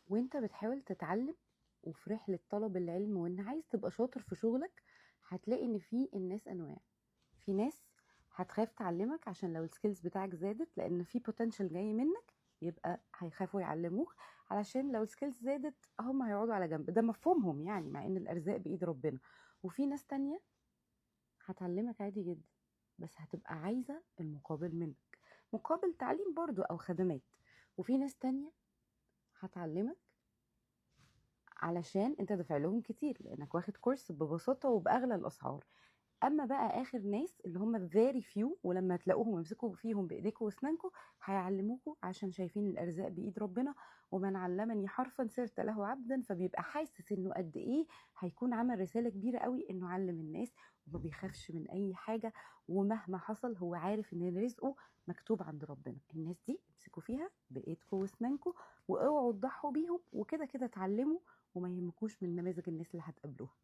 وانت بتحاول تتعلم وفي رحلة طلب العلم وان عايز تبقى شاطر في شغلك، هتلاقي ان في الناس انواع. في ناس هتخاف تعلمك عشان لو السكيلز بتاعك زادت، لان في بوتنشال جاي منك، يبقى هيخافوا يعلموك. علشان لو السكيلز زادت هم هيقعدوا على جنب، ده مفهومهم يعني، مع ان الارزاق بايد ربنا. وفي ناس تانية هتعلمك عادي جدا، بس هتبقى عايزة المقابل منك، مقابل تعليم برضو او خدمات. وفي ناس تانية هتعلمك علشان انت دافع لهم كتير، لانك واخد كورس ببساطة وبأغلى الاسعار. اما بقى اخر ناس اللي هم فيري فيو، ولما تلاقوهم يمسكوا فيهم بايديكم واسنانكم هيعلموكوا عشان شايفين الارزاق بايد ربنا. ومن علمني حرفا صرت له عبدا، فبيبقى حاسس انه قد ايه هيكون عمل رسالة كبيرة قوي انه علم الناس، وما بيخافش من اي حاجة. ومهما حصل هو عارف ان رزقه مكتوب عند ربنا. الناس دي امسكوا فيها بايدكم واسنانكم، واوعوا تضحوا بيهم، وكده كده اتعلموا، وما يهمكوش من نماذج الناس اللي هتقابلوها.